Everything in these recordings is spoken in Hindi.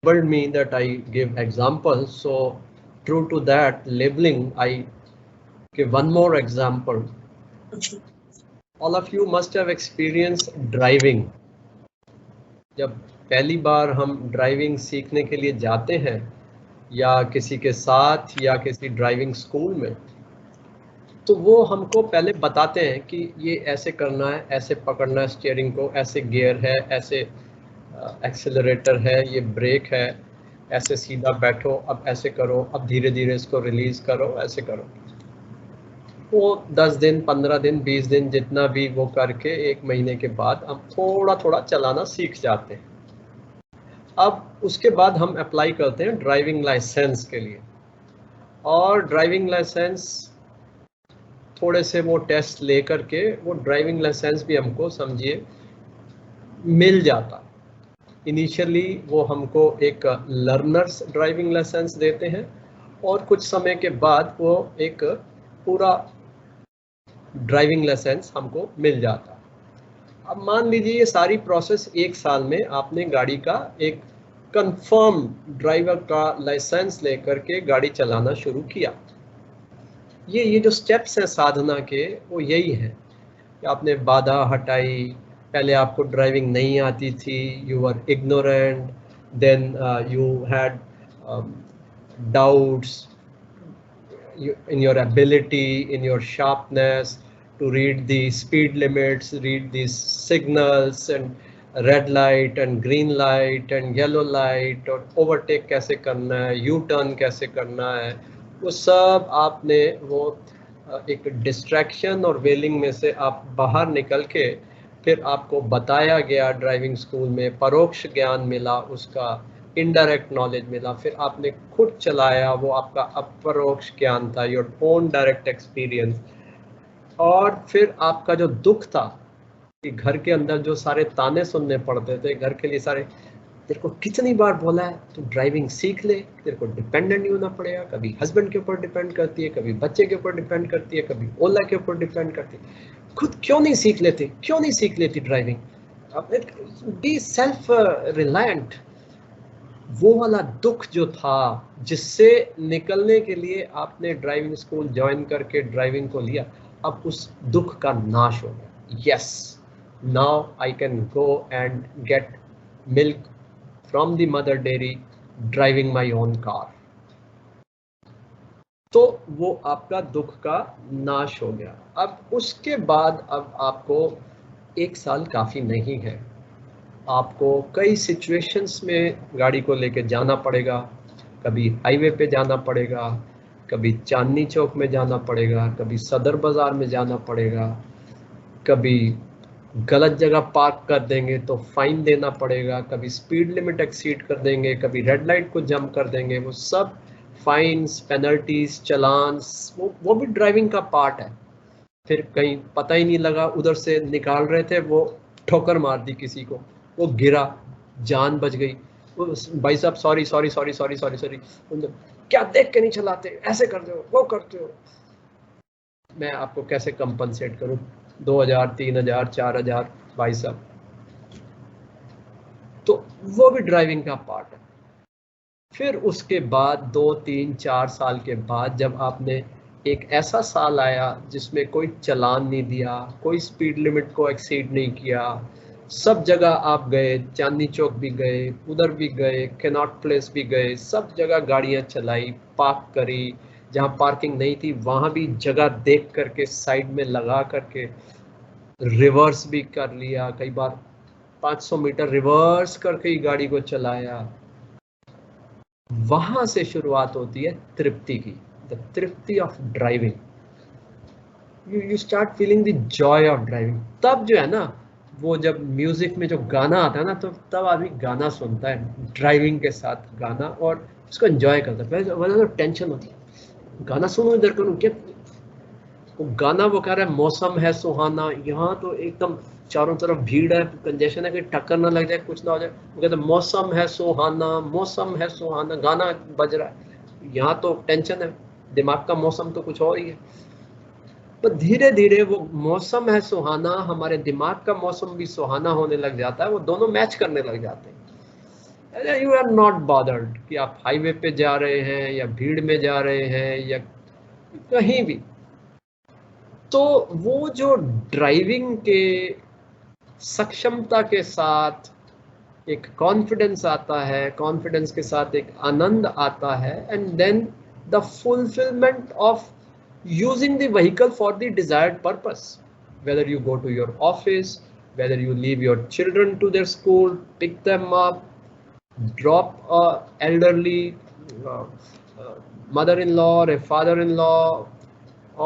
told me that I give examples. So true to that labeling, I give one more example. All of you must have experienced driving. जब पहली बार हम ड्राइविंग सीखने के लिए जाते हैं या किसी के साथ या किसी ड्राइविंग स्कूल में, तो वो हमको पहले बताते हैं कि ये ऐसे करना है, ऐसे पकड़ना है स्टीयरिंग को, ऐसे गियर है, ऐसे एक्सेलरेटर है, ये ब्रेक है, ऐसे सीधा बैठो, अब ऐसे करो, अब धीरे धीरे इसको रिलीज करो, ऐसे करो। वो 10 दिन 15 दिन 20 दिन जितना भी वो करके 1 महीने के बाद हम थोड़ा थोड़ा चलाना सीख जाते हैं। अब उसके बाद हम अप्लाई करते हैं ड्राइविंग लाइसेंस के लिए, और ड्राइविंग लाइसेंस थोड़े से वो टेस्ट ले करके वो ड्राइविंग लाइसेंस भी हमको समझिए मिल जाता। इनिशियली वो हमको एक लर्नर्स ड्राइविंग लाइसेंस देते हैं और कुछ समय के बाद वो एक पूरा ड्राइविंग लाइसेंस हमको मिल जाता। अब मान लीजिए ये सारी प्रोसेस 1 साल में आपने गाड़ी का एक कंफर्म ड्राइवर का लाइसेंस लेकर के गाड़ी चलाना शुरू किया। ये जो स्टेप्स हैं साधना के, वो यही है कि आपने बाधा हटाई, पहले आपको ड्राइविंग नहीं आती थी, you were ignorant, then you had doubts in your ability, in your sharpness to read the speed limits, read these signals and red light and green light and yellow light, और overtake कैसे करना है, U-turn कैसे करना है, वो सब आपने वो एक डिस्ट्रैक्शन और वेलिंग में से आप बाहर निकल के फिर आपको बताया गया ड्राइविंग स्कूल में, परोक्ष ज्ञान मिला, उसका इनडायरेक्ट नॉलेज मिला, फिर आपने खुद चलाया, वो आपका अपरोक्ष ज्ञान था, योर ओन डायरेक्ट एक्सपीरियंस। और फिर आपका जो दुख था कि घर के अंदर जो सारे ताने सुनने पड़ते थे, घर के लिए सारे, तेरे को कितनी बार बोला है तू ड्राइविंग सीख ले, तेरे को डिपेंडेंट नहीं होना पड़ेगा, कभी हस्बैंड के ऊपर डिपेंड करती है, कभी बच्चे के ऊपर डिपेंड करती है, कभी ओला के ऊपर डिपेंड करती है, खुद क्यों नहीं सीख लेते, क्यों नहीं सीख लेती ड्राइविंग, बी सेल्फ रिलायंट। वो वाला दुख जो था जिससे निकलने के लिए आपने ड्राइविंग स्कूल ज्वाइन करके ड्राइविंग को लिया, अब उस दुख का नाश हो गया। Yes, now I can go and get milk from the mother dairy driving my own car. तो वो आपका दुख का नाश हो गया। अब उसके बाद अब आपको 1 साल काफ़ी नहीं है, आपको कई सिचुएशंस में गाड़ी को लेके जाना पड़ेगा। कभी हाईवे पे जाना पड़ेगा, कभी चांदनी चौक में जाना पड़ेगा, कभी सदर बाज़ार में जाना पड़ेगा, कभी गलत जगह पार्क कर देंगे तो फाइन देना पड़ेगा, कभी स्पीड लिमिट एक्सीड कर देंगे, कभी रेड लाइट को जंप कर देंगे, वो सब फाइन्स, पेनल्टीज, चलान्स, वो भी ड्राइविंग का पार्ट है। फिर कहीं पता ही नहीं लगा, उधर से निकाल रहे थे, वो ठोकर मार दी किसी को, वो गिरा, जान बच गई, भाई साहब sorry sorry sorry sorry sorry sorry, क्या देख के नहीं चलाते, ऐसे करते हो, वो करते हो, मैं आपको कैसे कंपनसेट करूं, 2000 3000 4000 भाई साहब। तो वो भी ड्राइविंग का पार्ट है। फिर उसके बाद 2 3 4 साल के बाद जब आपने एक ऐसा साल आया जिसमें कोई चालान नहीं दिया, कोई स्पीड लिमिट को एक्सीड नहीं किया, सब जगह आप गए, चांदनी चौक भी गए, उधर भी गए, कैनॉट प्लेस भी गए, सब जगह गाड़ियां चलाई, पार्क करी, जहां पार्किंग नहीं थी वहां भी जगह देख करके साइड में लगा करके रिवर्स भी कर लिया, कई बार 500 मीटर रिवर्स करके ही गाड़ी को चलाया। वहां से शुरुआत होती है तृप्ति की, the Tripti of driving. You start feeling the Joy of driving. तब जो है ना, वो जब म्यूजिक में जो गाना आता है ना, तो तब आदमी गाना सुनता है, ड्राइविंग के साथ गाना, और उसको एंजॉय करता है। पहले वरना तो टेंशन होती है, गाना सुनो इधर करूँ क्या, वो गाना वो कह रहा है मौसम है सुहाना, यहाँ तो एकदम चारों तरफ भीड़ है, कंजेशन है, कि टक्कर ना लग जाए, कुछ ना हो जाए, वो कहते हैं मौसम है सुहाना, मौसम है सुहाना, गाना बज रहा है, यहाँ तो टेंशन है, दिमाग का मौसम तो कुछ और ही है। तो धीरे धीरे वो मौसम है सुहाना, हमारे दिमाग का मौसम भी सुहाना होने लग जाता है, वो दोनों मैच करने लग जाते हैं। यू आर नॉट बॉदर्ड कि आप हाईवे पे जा रहे हैं या भीड़ में जा रहे हैं या कहीं भी। तो वो जो ड्राइविंग के सक्षमता के साथ एक कॉन्फिडेंस आता है, कॉन्फिडेंस के साथ एक आनंद आता है, and then the fulfilment of using the vehicle for the desired purpose, whether you go to your office, whether you leave your children to their school, pick them up, drop a elderly uh, mother-in-law or a father-in-law,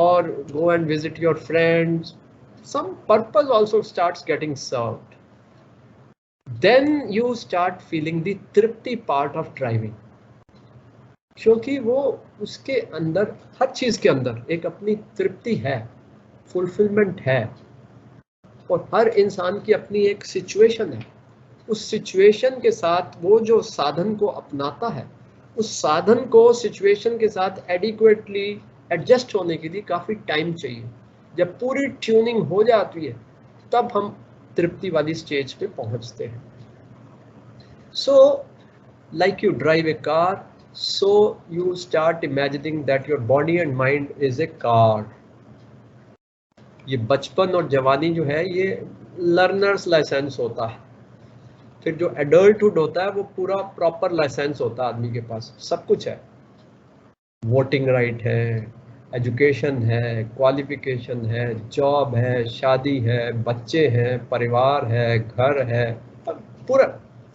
or go and visit your friends. Some purpose also starts getting served. Then you start feeling the tripti part of driving, क्योंकि वो उसके अंदर हर चीज के अंदर एक अपनी तृप्ति है, फुलफिलमेंट है, और हर इंसान की अपनी एक सिचुएशन है। उस सिचुएशन के साथ वो जो साधन को अपनाता है, उस साधन को सिचुएशन के साथ एडिक्वेटली एडजस्ट होने के लिए काफी टाइम चाहिए। जब पूरी ट्यूनिंग हो जाती है तब हम तृप्ति वाली स्टेज पे पहुंचते हैं। So like you drive A car, so you start imagining that your body and mind is a car. ये बचपन और जवानी जो है ये लर्नर्स लाइसेंस होता है, फिर जो एडल्टहुड होता है वो पूरा प्रॉपर लाइसेंस होता है, आदमी के पास सब कुछ है, वोटिंग राइट है, एजुकेशन है, क्वालिफिकेशन है, जॉब है, शादी है, बच्चे हैं, परिवार है, घर है, पूरा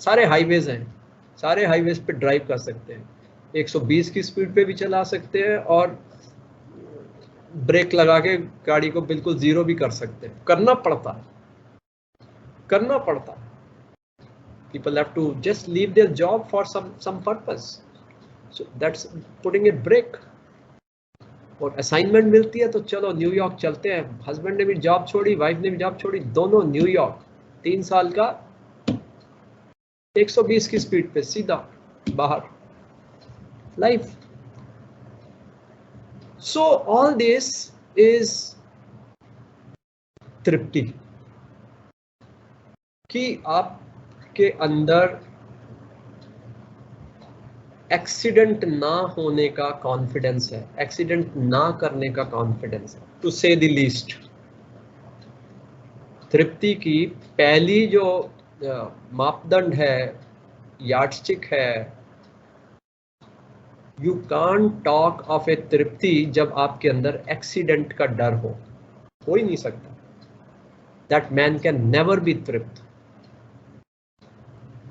सारे हाईवेज हैं, सारे हाईवेज पे ड्राइव कर सकते हैं, 120 की स्पीड पे भी चला सकते हैं और ब्रेक लगा के गाड़ी को बिल्कुल जीरो भी कर सकते हैं। करना पड़ता है, करना पड़ता है। People have to just leave their job for some purpose. So that's putting a break. और असाइनमेंट मिलती है तो चलो न्यूयॉर्क चलते हैं। हस्बैंड ने भी जॉब छोड़ी, वाइफ ने भी जॉब छोड़ी, दोनों न्यूयॉर्क, 3 साल का 120 की स्पीड पे सीधा बाहर, life. So all this is तृप्ति कि आपके अंदर एक्सीडेंट ना होने का कॉन्फिडेंस है, एक्सीडेंट ना करने का कॉन्फिडेंस है, टू से द लीस्ट। तृप्ति की पहली जो मापदंड है, यार्डस्टिक है, यू कांट टॉक ऑफ ए तृप्ति जब आपके अंदर एक्सीडेंट का डर हो ही नहीं सकता। That man can never be तृप्त।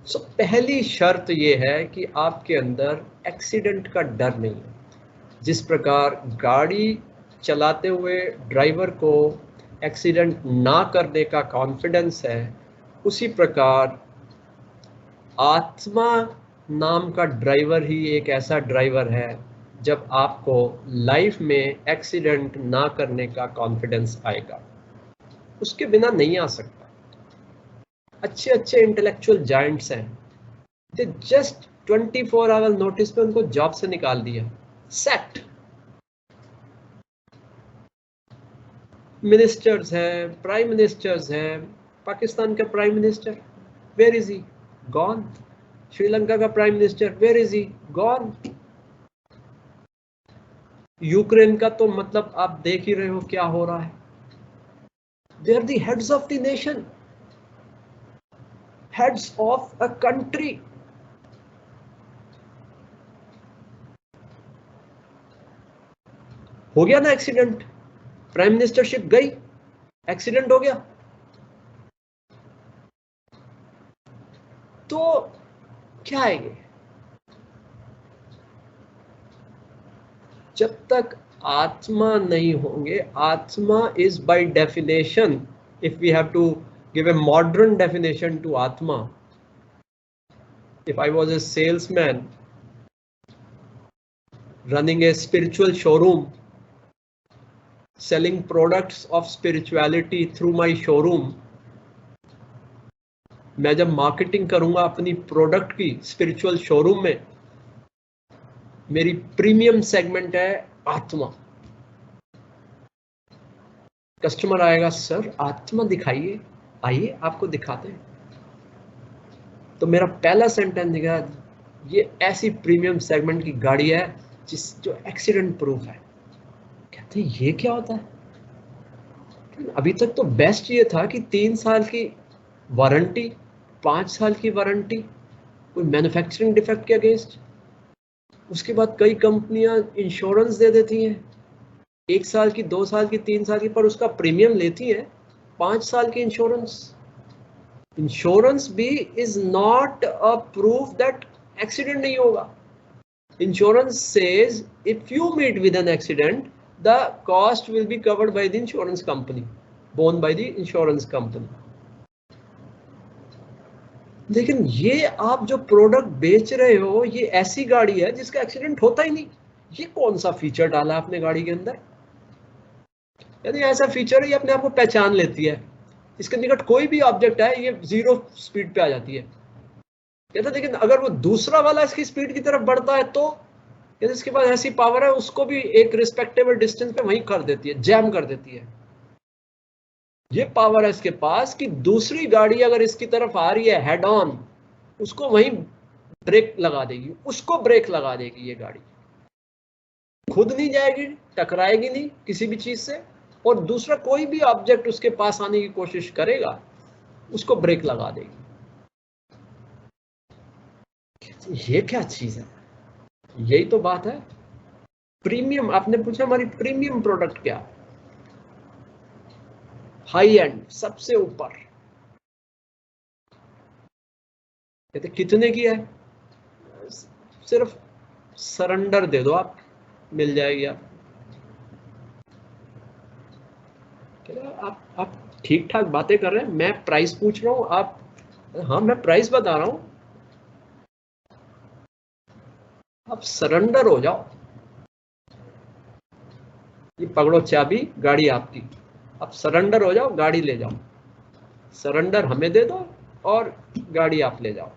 सो पहली शर्त ये है कि आपके अंदर एक्सीडेंट का डर नहीं है। जिस प्रकार गाड़ी चलाते हुए ड्राइवर को एक्सीडेंट ना करने का कॉन्फिडेंस है, उसी प्रकार आत्मा नाम का ड्राइवर ही एक ऐसा ड्राइवर है जब आपको लाइफ में एक्सीडेंट ना करने का कॉन्फिडेंस आएगा, उसके बिना नहीं आ सकता। अच्छे अच्छे इंटेलेक्चुअल जायंट्स हैं, दे जस्ट 24 आवर नोटिस पे उनको जॉब से निकाल दिया, सेट। मिनिस्टर्स हैं, प्राइम मिनिस्टर्स हैं, पाकिस्तान का prime minister where is he, gone. Sri Lanka का prime minister where is he, gone. Ukraine का तो मतलब आप देख ही रहे हो क्या हो रहा है। They are the heads of the nation, heads of a country. हो गया ना एक्सीडेंट, प्राइम मिनिस्टरशिप गई, एक्सीडेंट हो गया, तो क्या आएंगे? जब तक आत्मा नहीं होंगे, आत्मा is by definition, if we have to give a modern definition to Atma. If I was a salesman running a spiritual showroom, selling products of spirituality through my showroom, मैं जब मार्केटिंग करूंगा अपनी प्रोडक्ट की स्पिरिचुअल शोरूम में, मेरी प्रीमियम सेगमेंट है आत्मा। कस्टमर आएगा, सर आत्मा दिखाइए, आइए आपको दिखाते हैं। तो मेरा पहला सेंटेंस दिखा, ये ऐसी प्रीमियम सेगमेंट की गाड़ी है जो एक्सीडेंट प्रूफ है। कहते हैं ये क्या होता है? अभी तक तो बेस्ट ये था कि 3 साल की वारंटी, 5 साल की वारंटी कोई मैन्युफैक्चरिंग डिफेक्ट के अगेंस्ट। उसके बाद कई कंपनियां इंश्योरेंस दे देती हैं, 1 साल की, 2 साल की, 3 साल की, पर उसका प्रीमियम लेती हैं 5 साल की इंश्योरेंस। इंश्योरेंस भी is not a proof that accident नहीं होगा। Insurance says if you meet with an accident the cost will be covered by the insurance company, borne by the insurance company. लेकिन ये आप जो प्रोडक्ट बेच रहे हो, ये ऐसी गाड़ी है जिसका एक्सीडेंट होता ही नहीं। ये कौन सा फीचर डाला आपने गाड़ी के अंदर? यानी ऐसा फीचर है ये अपने आप को पहचान लेती है, इसके निकट कोई भी ऑब्जेक्ट है ये 0 स्पीड पे आ जाती है। कहते लेकिन अगर वो दूसरा वाला इसकी स्पीड की तरफ बढ़ता है तो यदि इसके पास ऐसी पावर है, उसको भी एक रिस्पेक्टेबल डिस्टेंस पे वहीं कर देती है, जैम कर देती है। ये पावर है इसके पास कि दूसरी गाड़ी अगर इसकी तरफ आ रही है हेड ऑन, उसको वहीं ब्रेक लगा देगी, उसको ब्रेक लगा देगी। ये गाड़ी खुद नहीं जाएगी, टकराएगी नहीं किसी भी चीज से, और दूसरा कोई भी ऑब्जेक्ट उसके पास आने की कोशिश करेगा उसको ब्रेक लगा देगी। ये क्या चीज है? यही तो बात है प्रीमियम। आपने पूछा हमारी प्रीमियम प्रोडक्ट क्या? हाई एंड, सबसे ऊपर। कहते कितने की है? सिर्फ सरेंडर दे दो आप, मिल जाएगी। आप ठीक ठाक बातें कर रहे हैं, मैं प्राइस पूछ रहा हूं, आप हाँ मैं प्राइस बता रहा हूं, आप सरेंडर हो जाओ। ये पकड़ो चाबी, गाड़ी आपकी, आप सरेंडर हो जाओ, गाड़ी ले जाओ। सरेंडर हमें दे दो और गाड़ी आप ले जाओ।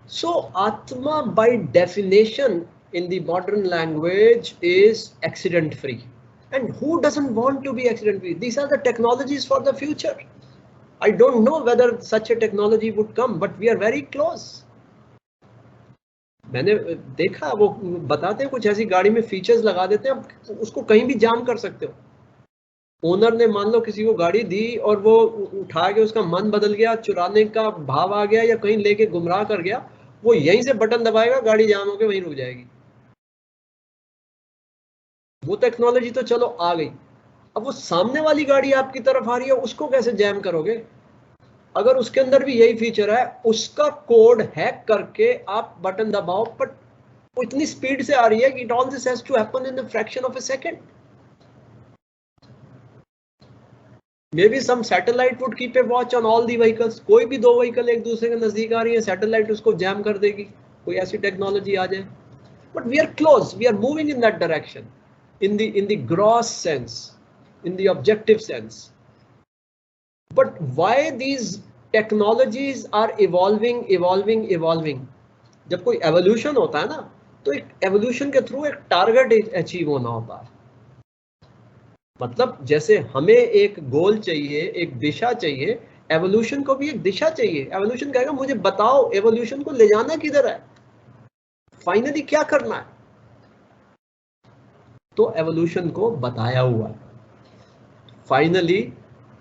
So Atma by definition in the modern language is accident free. And who doesn't want to be accident free? These are the technologies for the future. I don't know whether such a technology would come, but we are very close. मैंने देखा वो बताते हैं कुछ ऐसी गाड़ी में फीचर्स लगा देते हैं, आप उसको कहीं भी जाम कर सकते हो। ओनर ने मान लो किसी को गाड़ी दी और वो उठा के उसका मन बदल गया, चुराने का भाव आ गया या कहीं लेके गुमराह कर गया, वो यहीं से बटन दबाएगा, गाड़ी जाम होकर वहीं रुक जाएगी। वो टेक्नोलॉजी तो चलो आ गई, अब वो सामने वाली गाड़ी आपकी तरफ आ रही है, उसको कैसे जैम करोगे? अगर उसके अंदर भी यही फीचर है, उसका कोड हैक करके आप बटन दबाओ, बट वो इतनी स्पीड से आ रही है कि it all this has to happen in the fraction of a second. Maybe some satellite would keep a watch on all the vehicles. कोई भी 2 व्हीकल एक दूसरे के नजदीक आ रही है, सैटेलाइट उसको जैम कर देगी, कोई ऐसी टेक्नोलॉजी आ जाए। But we are close, we are moving in that direction, in the gross sense, in the objective sense. But why these technologies are evolving? जब कोई evolution होता है ना, तो एक evolution के थ्रू एक टारगेट अचीव होना होता है। मतलब जैसे हमें एक गोल चाहिए, एक दिशा चाहिए, evolution को भी एक दिशा चाहिए। evolution कहेगा मुझे बताओ evolution को ले जाना किधर है, फाइनली क्या करना है। तो एवोल्यूशन को बताया हुआ है, फाइनली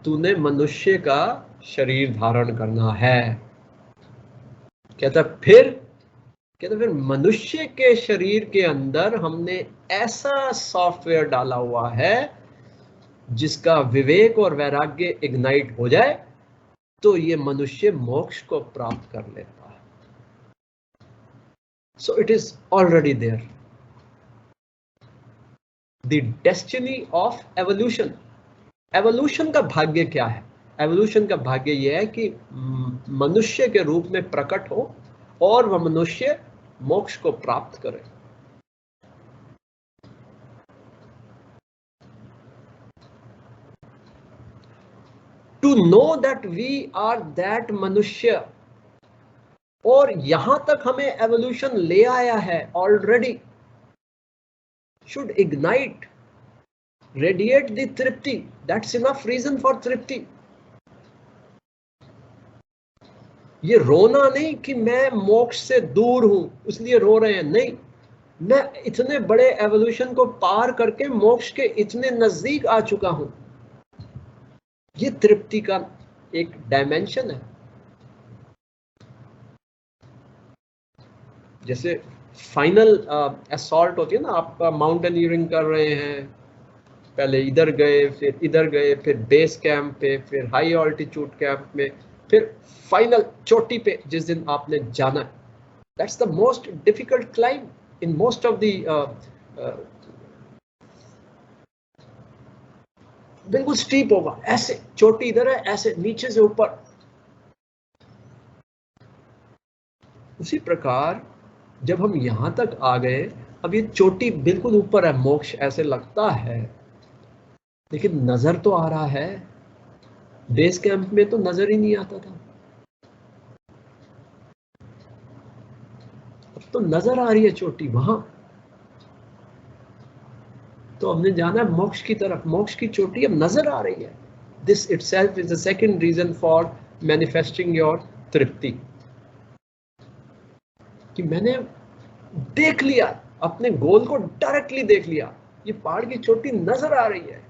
तूने मनुष्य का शरीर धारण करना है। कहता फिर मनुष्य के शरीर के अंदर हमने ऐसा सॉफ्टवेयर डाला हुआ है जिसका विवेक और वैराग्य इग्नाइट हो जाए तो ये मनुष्य मोक्ष को प्राप्त कर लेता है। So it is already there, the destiny of evolution. Evolution का भाग्य क्या है? एवोल्यूशन का भाग्य यह है कि मनुष्य के रूप में प्रकट हो और वह मनुष्य मोक्ष को प्राप्त करे। To know that we are that मनुष्य, और यहां तक हमें एवोल्यूशन ले आया है already, should ignite radiate the तृप्ति, दैट्स इनफ रीजन फॉर तृप्ति। ये रोना नहीं कि मैं मोक्ष से दूर हूं इसलिए रो रहे हैं, नहीं, मैं इतने बड़े एवोल्यूशन को पार करके मोक्ष के इतने नजदीक आ चुका हूं। ये तृप्ति का एक डायमेंशन है। जैसे फाइनल असॉल्ट होती है ना, आप माउंटेनियरिंग कर रहे हैं, पहले इधर गए, फिर इधर गए, फिर बेस कैंप पे, फिर हाई ऑल्टीट्यूड कैंप में, फिर फाइनल चोटी पे जिस दिन आपने जाना, that's the most difficult climb in most of the, बिल्कुल स्टीप होगा, ऐसे चोटी इधर है, ऐसे नीचे से ऊपर। उसी प्रकार जब हम यहां तक आ गए, अब ये चोटी बिल्कुल ऊपर है, मोक्ष ऐसे लगता है, लेकिन नजर तो आ रहा है। बेस कैंप में तो नजर ही नहीं आता था, अब तो नजर आ रही है चोटी वहां। तो हमने जाना मोक्ष की तरफ, मोक्ष की चोटी अब नजर आ रही है। This itself is the second reason for manifesting your तृप्ति, कि मैंने देख लिया, अपने गोल को डायरेक्टली देख लिया, ये पहाड़ की चोटी नजर आ रही है।